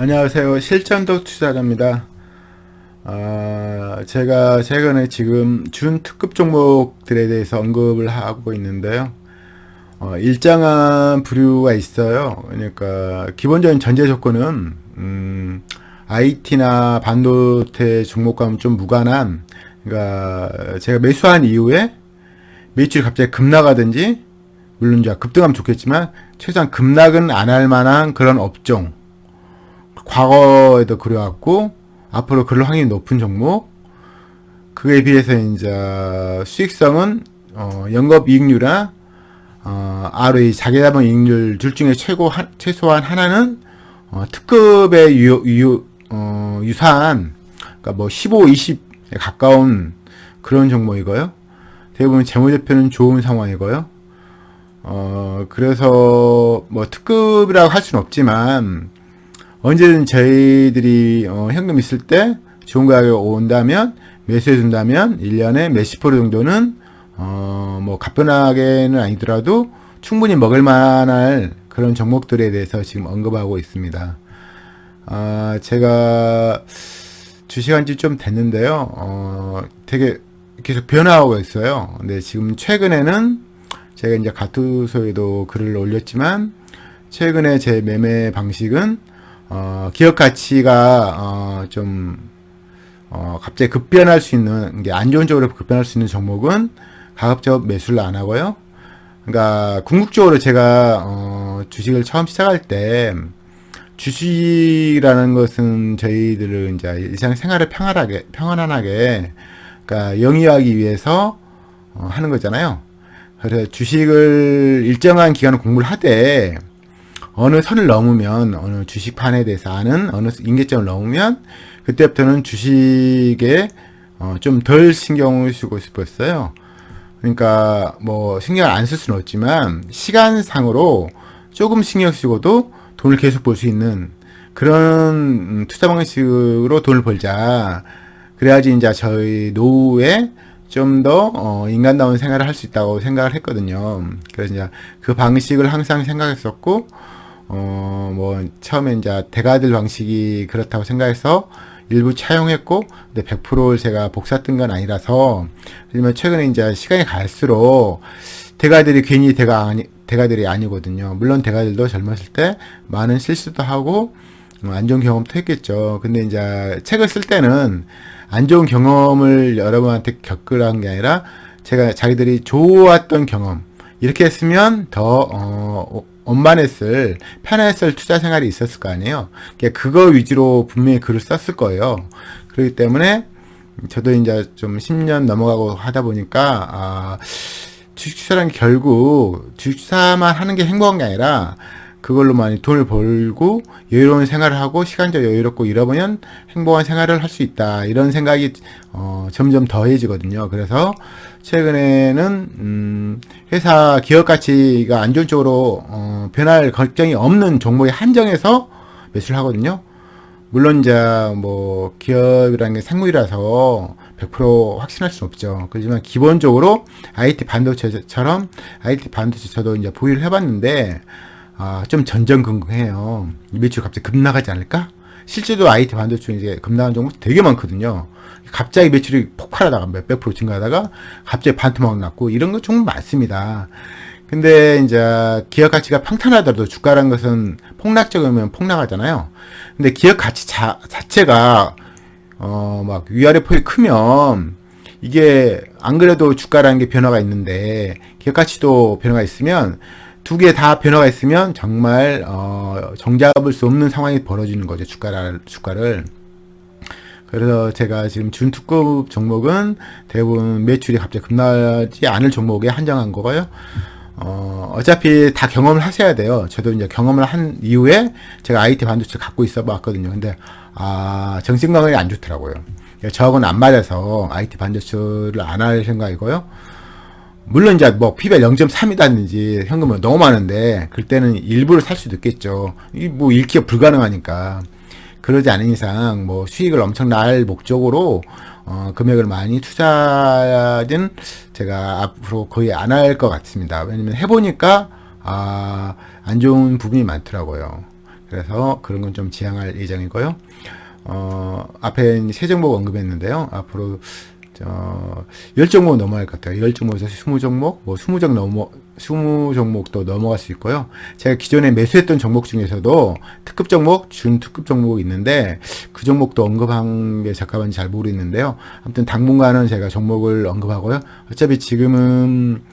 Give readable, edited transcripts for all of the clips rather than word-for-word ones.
안녕하세요. 실전도 투자자입니다. 제가 최근에 지금 준 특급 종목들에 대해서 언급을 하고 있는데요. 일정한 부류가 있어요. 그러니까 기본적인 전제 조건은 IT나 반도체 종목과는 좀 무관한, 그러니까 제가 매수한 이후에 매출이 갑자기 급락하든지, 물론 이제 급등하면 좋겠지만 최소한 급락은 안 할 만한 그런 업종, 과거에도 그래왔고 앞으로 그럴 확률이 높은 종목, 그에 비해서 이제 수익성은 영업이익률이나 ROE 자기자본 이익률 둘 중에 최소한 하나는 특급에 유사한, 그러니까 뭐 15, 20에 가까운 그런 종목이고요. 대부분 재무제표는 좋은 상황이고요. 그래서 뭐 특급이라고 할 수는 없지만 언제든 저희들이 현금 있을 때 좋은 가격에 온다면, 매수해 준다면 1년에 몇십 프로 정도는 뭐 가뿐하게는 아니더라도 충분히 먹을 만할 그런 종목들에 대해서 지금 언급하고 있습니다. 제가 주식한 지 좀 됐는데요. 되게 계속 변화하고 있어요. 근데 지금 최근에는 제가 이제 가투소에도 글을 올렸지만, 최근에 제 매매 방식은 기업 가치가 갑자기 급변할 수 있는, 게 안 좋은 쪽으로 급변할 수 있는 종목은 가급적 매수를 안 하고요. 그러니까 궁극적으로 제가 주식을 처음 시작할 때, 주식이라는 것은 저희들을 이제 일상생활을 평안하게, 그러니까 영위하기 위해서 하는 거잖아요. 그래서 주식을 일정한 기간 공부를 하되, 어느 선을 넘으면, 어느 주식판에 대해서 아는 어느 임계점을 넘으면 그때부터는 주식에 좀 덜 신경을 쓰고 싶었어요. 그러니까 뭐 신경을 안 쓸 수는 없지만 시간상으로 조금 신경 쓰고도 돈을 계속 벌 수 있는 그런 투자 방식으로 돈을 벌자. 그래야지 이제 저희 노후에 좀 더 인간다운 생활을 할 수 있다고 생각을 했거든요. 그래서 이제 그 방식을 항상 생각했었고, 뭐 처음에 이제 대가들 방식이 그렇다고 생각해서 일부 차용했고, 근데 100%를 제가 복사 뜬 건 아니라서. 하지만 최근에 이제 시간이 갈수록 대가들이 괜히 대가들이 아니거든요. 물론 대가들도 젊었을 때 많은 실수도 하고 안 좋은 경험도 했겠죠. 근데 이제 책을 쓸 때는 안 좋은 경험을 여러분한테 겪으라는 게 아니라, 제가 자기들이 좋았던 경험, 이렇게 했으면 더 원만했을, 편했을 투자 생활이 있었을 거 아니에요. 그거 위주로 분명히 글을 썼을 거예요. 그렇기 때문에 저도 이제 좀 10년 넘어가고 하다 보니까 주식투자는 결국 주식투자만 하는 게 행복한 게 아니라, 그걸로 많이 돈을 벌고 여유로운 생활을 하고 시간적 여유롭고 이러면 행복한 생활을 할 수 있다, 이런 생각이 점점 더해지거든요. 그래서 최근에는 회사 기업 가치가 안 좋은 쪽으로 변할 걱정이 없는 종목에 한정해서 매수를 하거든요. 물론 이제 뭐 기업이라는 게 생물이라서 100% 확신할 수는 없죠. 그렇지만 기본적으로 IT 반도체처럼, IT 반도체 저도 이제 보유를 해봤는데 좀 전전긍긍해요. 매출 갑자기 급락하지 않을까? 실제로 IT 반도체 이제 급락한 종목 되게 많거든요. 갑자기 매출이 폭발하다가 몇백 프로 증가하다가 갑자기 반토막 났고 이런 거 정말 많습니다. 근데 이제 기업 가치가 평탄하더라도 주가라는 것은 폭락적이면 폭락하잖아요. 근데 기업 가치 자체가 막 위아래 폭이 크면, 이게 안 그래도 주가라는 게 변화가 있는데 기업 가치도 변화가 있으면, 두 개 다 변화가 있으면 정말 정잡을 수 없는 상황이 벌어지는 거죠. 주가를. 그래서 제가 지금 준특급 종목은 대부분 매출이 갑자기 급나지 않을 종목에 한정한 거고요. 어차피 다 경험을 하셔야 돼요. 저도 이제 경험을 한 이후에 제가 IT 반도체 갖고 있어 봤거든요. 근데 정신 건강이 안 좋더라고요. 저하고는 안 맞아서 IT 반도체를 안 할 생각이고요. 물론 이제 뭐 PBR 0.3이다든지 현금은 너무 많은데, 그럴 때는 일부를 살 수도 있겠죠. 이 뭐 일기가 불가능하니까. 그러지 않은 이상 뭐 수익을 엄청 날 목적으로 금액을 많이 투자는 제가 앞으로 거의 안 할 것 같습니다. 왜냐면 해보니까 안 좋은 부분이 많더라고요. 그래서 그런 건 좀 지양할 예정이고요. 앞에 세 종목 언급했는데요. 앞으로 10종목 넘어갈 것 같아요. 10종목에서 20종목, 뭐 20종목도 넘어갈 수 있고요. 제가 기존에 매수했던 종목 중에서도 특급 종목, 준특급 종목이 있는데 그 종목도 언급한 게 잠깐만 잘 모르겠는데요. 아무튼 당분간은 제가 종목을 언급하고요. 어차피 지금은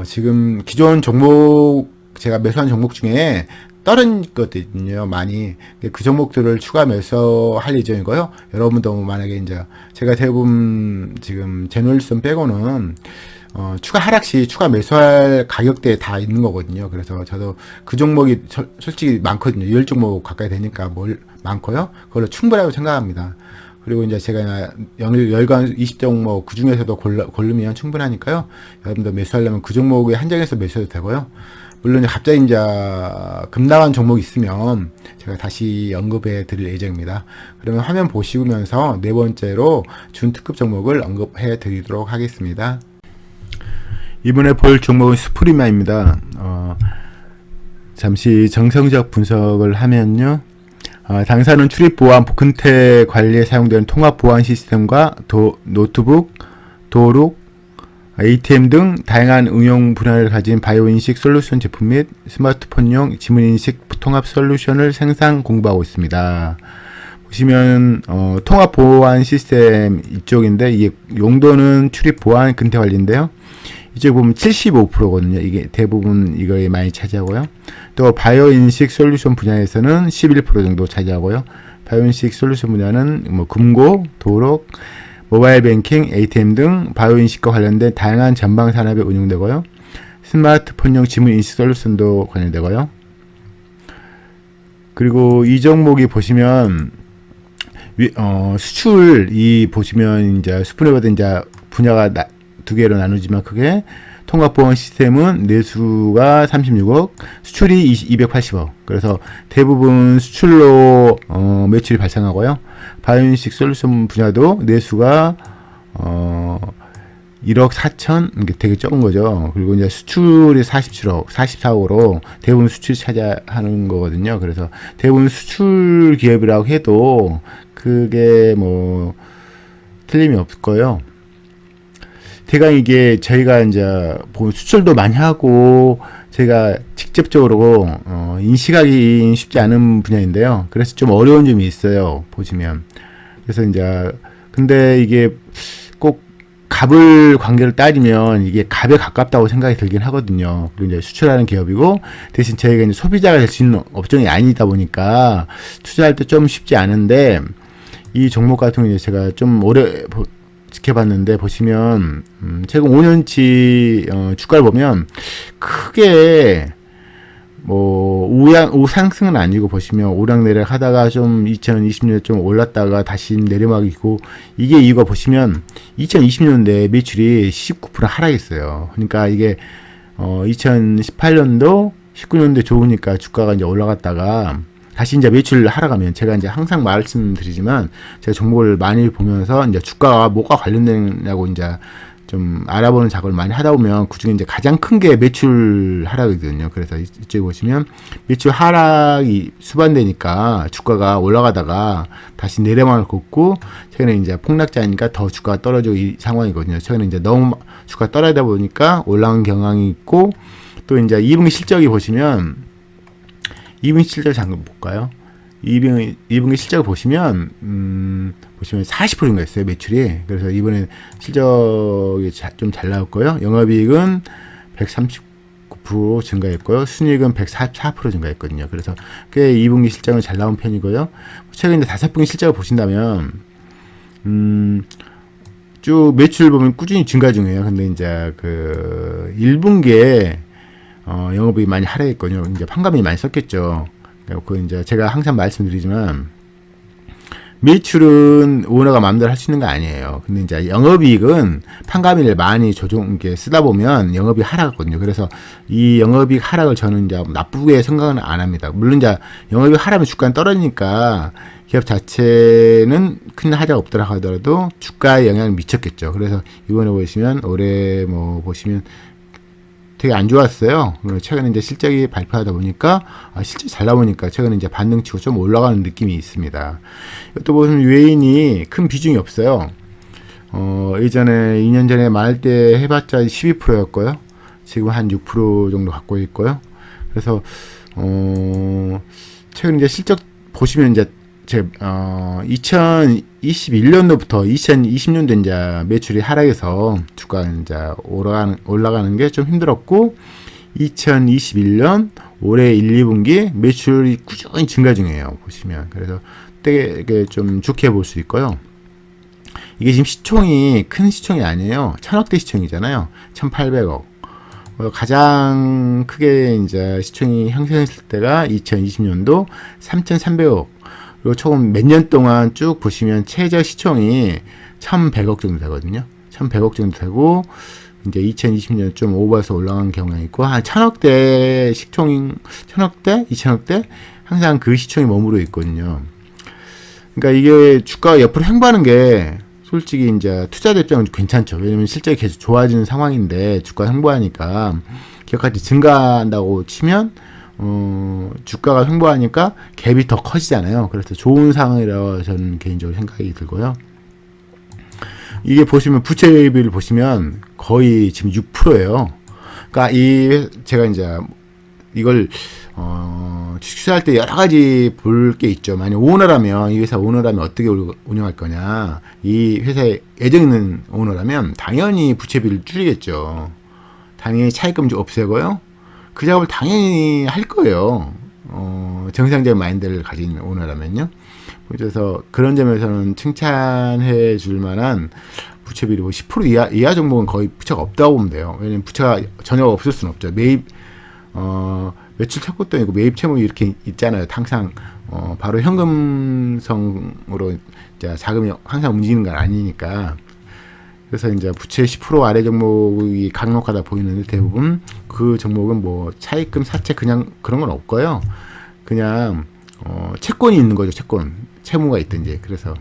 지금 기존 종목 제가 매수한 종목 중에 떨어졌거든요, 많이. 그 종목들을 추가 매수할 예정이고요. 여러분도 만약에 이제 제가 대부분 지금 제너럴슨 빼고는 추가 하락 시 추가 매수할 가격대에 다 있는 거거든요. 그래서 저도 그 종목이 솔직히 많거든요. 10종목 가까이 되니까 많고요. 그걸로 충분하다고 생각합니다. 그리고 이제 제가 열간 20종목 그 중에서도 고르면 충분하니까요. 여러분도 매수하려면 그 종목에 한정해서 매수해도 되고요. 물론 갑자기 이제 급락한 종목이 있으면 제가 다시 언급해 드릴 예정입니다. 그러면 화면 보시면서 네 번째로 준특급 종목을 언급해 드리도록 하겠습니다. 이번에 볼 종목은 스프리마입니다. 잠시 정성적 분석을 하면요. 당사는 출입 보안 근태 관리에 사용되는 통합 보안 시스템과 노트북, 도록, ATM 등 다양한 응용 분야를 가진 바이오인식 솔루션 제품 및 스마트폰용 지문인식 통합 솔루션을 생산 공부하고 있습니다. 보시면 통합 보안 시스템 이쪽인데 이게 용도는 출입 보안 근태 관리인데요. 이쪽 보면 75%거든요. 이게 대부분 이거에 많이 차지하고요. 또 바이오인식 솔루션 분야에서는 11% 정도 차지하고요. 바이오인식 솔루션 분야는 뭐 금고, 도록, 모바일 뱅킹, ATM 등 바이오인식과 관련된 다양한 전방 산업에 운용되고요. 스마트폰용 지문 인식 솔루션도 관련되고요. 그리고 이 종목이 보시면 수출이 보시면 이제 스프레버드 이제 분야가 두 개로 나누지만 크게 통합 보안 시스템은 내수가 36억, 수출이 280억. 그래서 대부분 수출로 매출이 발생하고요. 바이오인식 솔루션 분야도 내수가 1억 4천, 이게 되게 적은 거죠. 그리고 이제 수출이 47억, 44억으로 대부분 수출 차지하는 거거든요. 그래서 대부분 수출 기업이라고 해도 그게 뭐 틀림이 없을 거예요. 대강 이게 저희가 이제 수출도 많이 하고 제가 직접적으로 인식하기 쉽지 않은 분야인데요. 그래서 좀 어려운 점이 있어요. 보시면. 그래서 이제 근데 이게 꼭 갑을 관계를 따지면 이게 갑에 가깝다고 생각이 들긴 하거든요. 그리고 이제 수출하는 기업이고 대신 저희가 이제 소비자가 될 수 있는 업종이 아니다 보니까 투자할 때 좀 쉽지 않은데 이 종목 같은 경우는 제가 좀 오래 지켜봤는데 보시면 최근 5년치 주가를 보면 크게 뭐 우상승은 아니고 보시면 오락내락 하다가 좀 2020년에 좀 올랐다가 다시 내리막이고 이게 이유가 보시면 2020년대 매출이 19% 하락했어요. 그러니까 이게 2018년도 19년도에 좋으니까 주가가 이제 올라갔다가 다시 이제 매출 하락하면 제가 이제 항상 말씀드리지만 제가 정보를 많이 보면서 이제 주가가 뭐가 관련되냐고 이제 좀 알아보는 작업을 많이 하다 보면 그 중에 이제 가장 큰 게 매출 하락이거든요. 그래서 이쪽에 보시면 매출 하락이 수반되니까 주가가 올라가다가 다시 내려막을 걷고 최근에 이제 폭락자니까 더 주가가 떨어지고 이 상황이거든요. 최근에 이제 너무 주가가 떨어지다 보니까 올라온 경향이 있고 또 이제 2분기 실적이 보시면 2분기 실적 잠깐 볼까요? 2분기 실적을 보시면 40% 증가했어요, 매출이. 그래서 이번에 실적이 좀 잘 나왔고요. 영업이익은 139% 증가했고요. 순이익은 144% 증가했거든요. 그래서 꽤 2분기 실적은 잘 나온 편이고요. 최근 이제 5분기 실적을 보신다면 쭉 매출 보면 꾸준히 증가 중이에요. 근데 이제 그 1분기에 영업이 많이 하락했거든요. 이제 판감이 많이 썼겠죠. 그 이제 제가 항상 말씀드리지만 매출은 오너가 마음대로 할 수 있는 거 아니에요. 근데 이제 영업이익은 판가미를 많이 이렇게 쓰다 보면 영업이익 하락하거든요. 그래서 이 영업이익 하락을 저는 이제 나쁘게 생각은 안 합니다. 물론 이제 영업이익 하락하면 주가는 떨어지니까 기업 자체는 큰 하자가 없더라 하더라도 주가에 영향을 미쳤겠죠. 그래서 이번에 보시면 올해 뭐 보시면 되게 안 좋았어요. 최근에 이제 실적이 발표하다 보니까 실적이 잘 나오니까 최근에 이제 반등치고 좀 올라가는 느낌이 있습니다. 또 보면 외인이 큰 비중이 없어요. 예전에 2년 전에 말 때 해봤자 12%였고요. 지금 한 6% 정도 갖고 있고요. 그래서 최근 이제 실적 보시면 이제 2021년도부터 2020년도 이제 매출이 하락해서 주가가 이제 올라가는 게 좀 힘들었고, 2021년 올해 1, 2분기 매출이 꾸준히 증가 중이에요. 보시면. 그래서 되게 좀 좋게 볼 수 있고요. 이게 지금 시총이 큰 시총이 아니에요. 1000억대 시총이잖아요. 1800억. 가장 크게 이제 시총이 형성했을 때가 2020년도 3300억. 그리고 총 몇 년 동안 쭉 보시면 최저 시총이 1100억 정도 되거든요. 1100억 정도 되고, 이제 2020년 좀 오버해서 올라간 경우가 있고, 한 1000억대 시총, 1000억대, 2000억대? 항상 그 시총이 머무르고 있거든요. 그러니까 이게 주가가 옆으로 횡보하는 게 솔직히 이제 투자 대입장은 괜찮죠. 왜냐면 실적이 계속 좋아지는 상황인데 주가 횡보하니까 기업가치 증가한다고 치면 주가가 횡보하니까 갭이 더 커지잖아요. 그래서 좋은 상황이라고 저는 개인적으로 생각이 들고요. 이게 보시면 부채비를 보시면 거의 지금 6%예요. 그러니까 제가 이제 이걸 주식 투자할 때 여러 가지 볼 게 있죠. 만약 오너라면, 이 회사 오너라면 어떻게 운영할 거냐. 이 회사에 애정 있는 오너라면 당연히 부채비를 줄이겠죠. 당연히 차입금 좀 없애고요. 그 작업을 당연히 할 거예요. 정상적인 마인드를 가진 오너라면요. 그래서 그런 점에서는 칭찬해 줄 만한 부채비율이 10% 이하 종목은 거의 부채가 없다고 보면 돼요. 왜냐면 부채가 전혀 없을 수는 없죠. 매입, 며칠 첫것도 있고 매입 채무이 이렇게 있잖아요. 항상, 바로 현금성으로 이제 자금이 항상 움직이는 건 아니니까. 그래서 이제 부채 10% 아래 종목이 강력하다 보이는데 대부분 그 종목은 뭐 차입금 사채 그냥 그런 건 없고요. 그냥 채권이 있는 거죠. 채무가 있든지. 그래서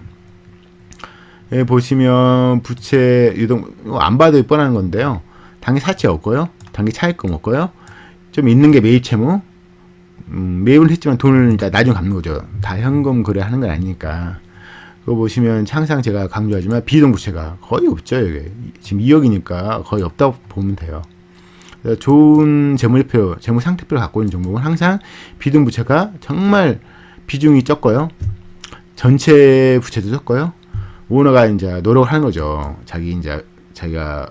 보시면 부채 유동 안 봐도 뻔한 건데요. 당연히 사채 없고요. 당연히 차입금 없고요. 좀 있는 게 매입 채무. 매입을 했지만 돈을 나중에 갚는 거죠. 다 현금 거래하는 건 아니니까. 그거 보시면 항상 제가 강조하지만 비동부채가 거의 없죠. 이게. 지금 2억이니까 거의 없다고 보면 돼요. 그래서 좋은 재무상태표를 갖고 있는 종목은 항상 비동부채가 정말 비중이 적고요. 전체 부채도 적고요. 오너가 이제 노력을 하는 거죠. 자기가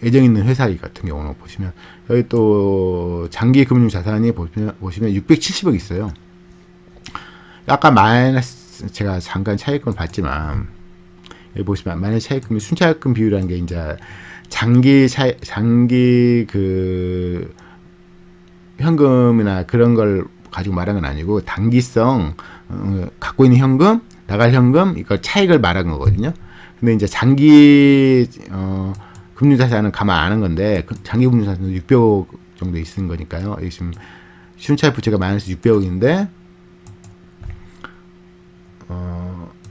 애정 있는 회사 같은 경우는 보시면 여기 또 장기 금융 자산이 보시면 670억 있어요. 약간 제가 잠깐 차익금을 봤지만 여기 보시면 마이너스 차익금이 순차익금 비율이라는 게 이제 장기 그 현금이나 그런 걸 가지고 말하는 건 아니고 단기성 갖고 있는 현금, 나갈 현금 이걸 차익을 말하는 거거든요. 근데 이제 장기 금융자산은 가만 안 한 건데 장기 금융자산은 600억 정도 있는 거니까요. 지금 순차익 부채가 마이너스 600억인데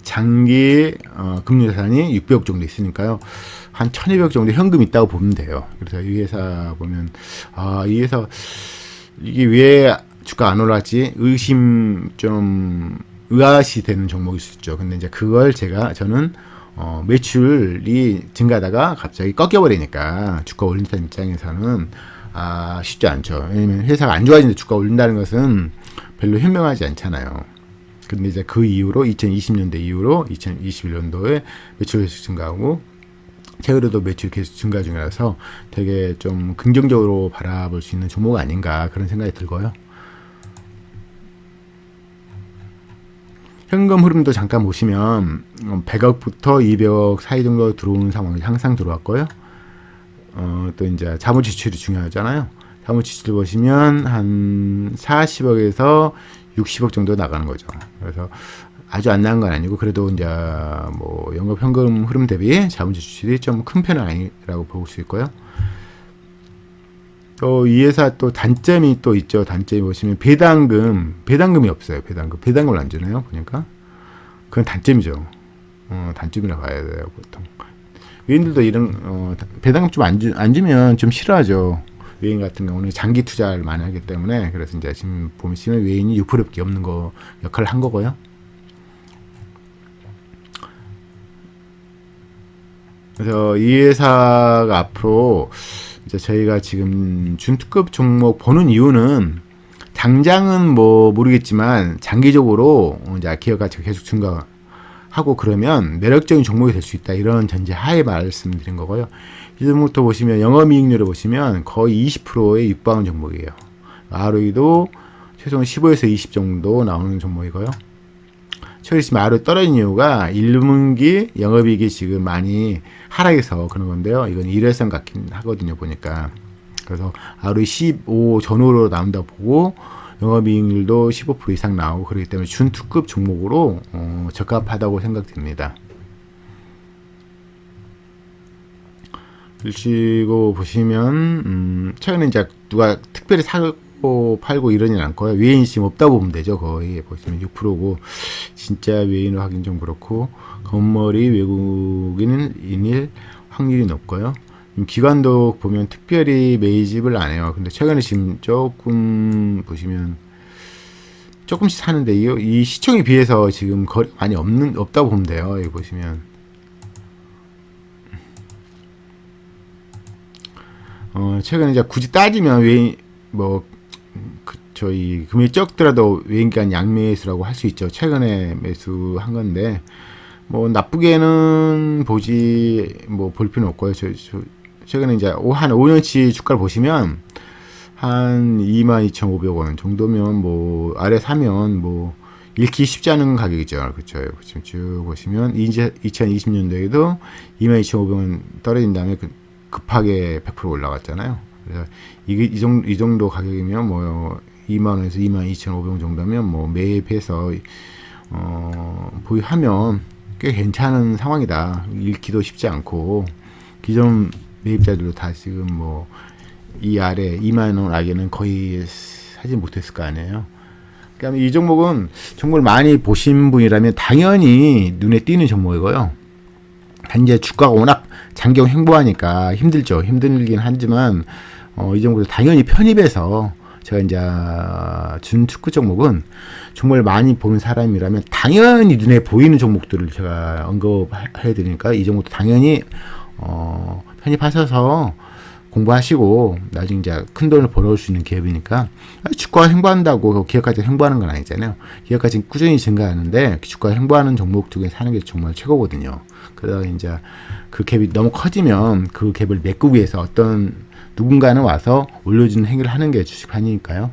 장기 금융자산이 600억 정도 있으니까요. 한 1200억 정도 현금이 있다고 보면 돼요. 그래서 이 회사 보면 이 회사 이게 왜 주가 안 올랐지? 의아시 되는 종목일 수 있죠. 근데 이제 그걸 저는 매출이 증가하다가 갑자기 꺾여버리니까 주가 올린다는 입장에서는 쉽지 않죠. 왜냐면 회사가 안 좋아지는데 주가 올린다는 것은 별로 현명하지 않잖아요. 근데 이제 그 이후로 2020년대 이후로 2021년도에 매출이 계속 증가하고 최근에도 매출이 계속 증가 중이라서 되게 좀 긍정적으로 바라볼 수 있는 종목 아닌가 그런 생각이 들고요. 현금 흐름도 잠깐 보시면 100억부터 200억 사이 정도 들어오는 상황이 항상 들어왔고요. 또 이제 자본 지출이 중요하잖아요. 자본 지출 보시면 한 40억에서 60억 정도 나가는 거죠. 그래서 아주 안 나간 건 아니고 그래도 이제 뭐 영업 현금 흐름 대비 자본 지출이 좀 큰 편은 아니라고 볼 수 있고요. 또 이 회사 또 단점이 또 있죠. 단점이 보시면 배당금이 없어요. 배당금을 안 주네요. 그러니까 그건 단점이죠. 단점이라 봐야 돼요. 보통 외인들도 이런 배당금 좀 안 주면 좀 싫어하죠. 외인 같은 경우는 장기 투자를 많이 하기 때문에 그래서 이제 지금 보시면 외인이 6%밖에 없는 거 역할을 한 거고요. 그래서 이 회사가 앞으로 이제 저희가 지금 준특급 종목 보는 이유는 당장은 뭐 모르겠지만 장기적으로 이제 기업 가치가 계속 증가하고 그러면 매력적인 종목이 될 수 있다 이런 전제 하에 말씀드린 거고요. 이제부터 보시면 영업이익률을 보시면 거의 20%에 육박하는 종목이에요. ROE도 최소한 15에서 20 정도 나오는 종목이고요. 최근에 지금 ROE 떨어진 이유가 1분기 영업이익이 지금 많이 하락해서 그런 건데요. 이건 일회성 같긴 하거든요, 보니까. 그래서 ROE 15 전후로 나온다고 보고 영업이익률도 15% 이상 나오고 그렇기 때문에 준특급 종목으로 적합하다고 생각됩니다. 그리고 보시면 최근에 이제 누가 특별히 사고 팔고 이러진 않고요. 외인이 지금 없다고 보면 되죠. 거의 보시면 6%고 진짜 외인을 하긴 좀 그렇고 건머리 외국인일 확률이 높고요. 기관도 보면 특별히 매집을 안 해요. 근데 최근에 지금 조금 보시면 조금씩 사는데 이 시총에 비해서 지금 거리 많이 없다고 보면 돼요. 여기 보시면 최근에 이제 굳이 따지면 외인 저희 금액이 적더라도 외인기관 양매수라고 할 수 있죠. 최근에 매수한 건데 뭐 나쁘게는 보지 뭐 볼 필요는 없고요. 최근에 이제 한 5년치 주가를 보시면 한 22,500원 정도면 뭐 아래 사면 뭐 잃기 쉽지 않은 가격이죠. 그렇죠. 지금 쭉 보시면 이제 2020년도에도 22,500원 떨어진 다음에 급하게 100% 올라갔잖아요. 그래서 이 정도 가격이면 뭐 2만원에서 22,500원 정도면 뭐 매입해서 보유하면 꽤 괜찮은 상황이다. 잃기도 쉽지 않고 기존 매입자들도 다 지금 뭐 이 아래 2만원 아래는 거의 사지 못했을 거 아니에요. 그러니까 이 종목은 정말 많이 보신 분이라면 당연히 눈에 띄는 종목이고요. 단지 주가가 워낙 장기적 횡보하니까 힘들죠. 힘들긴 하지만 이 정도 당연히 편입해서 제가 이제 준특급 종목은 정말 많이 보는 사람이라면 당연히 눈에 보이는 종목들을 제가 언급해 드리니까 이 종목도 당연히 편입하셔서 공부하시고 나중에 이제 큰 돈을 벌어올 수 있는 기업이니까 주가가 횡보한다고 기업까지 횡보하는 건 아니잖아요. 기업까지 꾸준히 증가하는데 주가가 횡보하는 종목 중에 사는 게 정말 최고거든요. 그러다 이제 그 갭이 너무 커지면 그 갭을 메꾸기 위해서 어떤 누군가는 와서 올려주는 행위를 하는 게 주식판이니까요.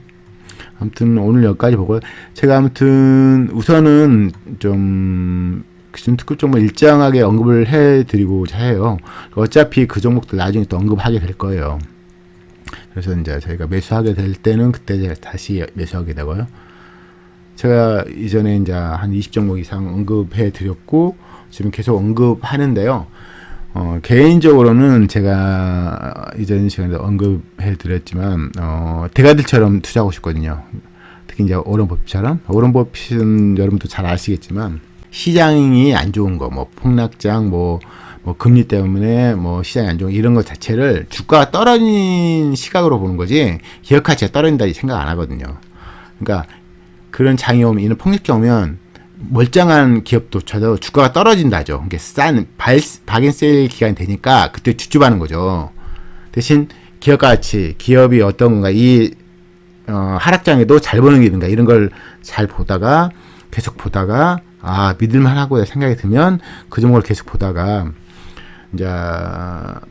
아무튼 오늘 여기까지 보고 제가 아무튼 우선은 좀 준특급 종목 일정하게 언급을 해드리고자 해요. 어차피 그 종목도 나중에 또 언급하게 될 거예요. 그래서 이제 저희가 매수하게 될 때는 그때 제가 다시 매수하게 되고요. 제가 이전에 이제 한 20종목 이상 언급해 드렸고 지금 계속 언급하는데요. 개인적으로는 제가 이전 시간에 언급해 드렸지만 대가들처럼 투자하고 싶거든요. 특히 이제 오런 버핏처럼. 오런 버핏은 여러분도 잘 아시겠지만 시장이 안 좋은 거, 뭐 폭락장, 뭐 금리 때문에 뭐 시장이 안 좋은 이런 것 자체를 주가가 떨어진 시각으로 보는 거지 기업 가치가 떨어진다 생각 안 하거든요. 그러니까 그런 장이 오면 이런 폭락장 오면 멀쩡한 기업도차도 주가가 떨어진다죠. 그러니까 싼 박앤세일 기간이 되니까 그때 주춤하는 거죠. 대신 기업 가치, 기업이 어떤 건가 이 하락장에도 잘 보는 게 있는가 이런 걸 잘 보다가 계속 보다가 믿을만하고 생각이 들면 그 종목을 계속 보다가 이제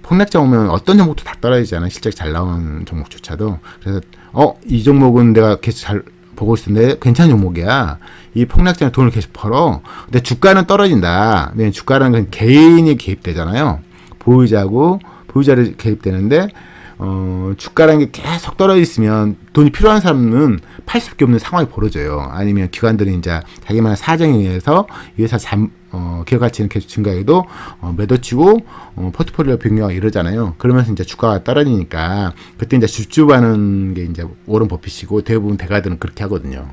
폭락장 오면 어떤 종목도 다 떨어지잖아요. 실적 잘 나온 종목조차도. 그래서 이 종목은 내가 계속 잘 보고 있었는데 괜찮은 종목이야. 이 폭락장에 돈을 계속 벌어. 근데 주가는 떨어진다. 왜냐면 주가라는 건 개인이 개입되잖아요. 보유자를 개입되는데 주가라는 게 계속 떨어져 있으면 돈이 필요한 사람은 팔 수밖에 없는 상황이 벌어져요. 아니면 기관들이 이제 자기만의 사정에 의해서 이 회사 기업 가치는 계속 증가해도 매도치고 포트폴리오 변경하고 이러잖아요. 그러면서 이제 주가가 떨어지니까 그때 이제 줍줍하는 게 이제 오런 버핏이고 대부분 대가들은 그렇게 하거든요.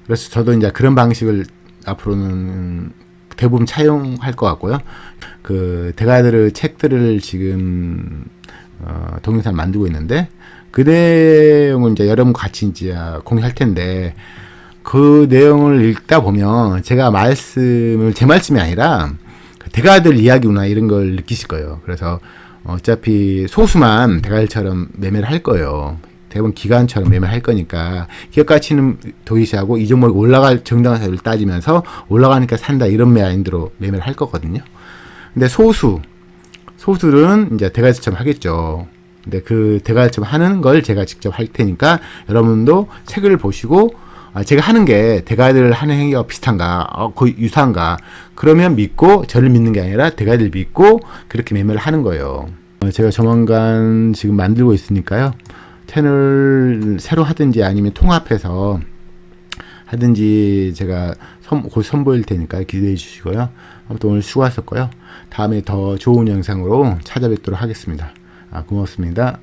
그래서 저도 이제 그런 방식을 앞으로는 대부분 차용할 것 같고요. 그 대가들의 책들을 지금 동영상을 만들고 있는데 그 내용을 이제 여러분 같이 이제 공유할 텐데 그 내용을 읽다 보면 제가 제 말씀이 아니라 대가들 이야기구나 이런 걸 느끼실 거예요. 그래서 어차피 소수만 대가들처럼 매매를 할 거예요. 대부분 기관처럼 매매를 할 거니까 기업 가치는 도의시하고 이 종목이 올라갈 정당한 사유를 따지면서 올라가니까 산다 이런 마인드로 매매를 할 거거든요. 근데 소수들은 이제 대가들처럼 하겠죠. 근데 그 대가들처럼 하는 걸 제가 직접 할 테니까 여러분도 책을 보시고 제가 하는 게 대가들 하는 행위가 비슷한가, 거의 유사한가, 그러면 믿고, 저를 믿는 게 아니라 대가들 믿고, 그렇게 매매를 하는 거예요. 제가 조만간 지금 만들고 있으니까요. 채널 새로 하든지 아니면 통합해서 하든지 제가 곧 선보일 테니까 기대해 주시고요. 아무튼 오늘 수고하셨고요. 다음에 더 좋은 영상으로 찾아뵙도록 하겠습니다. 고맙습니다.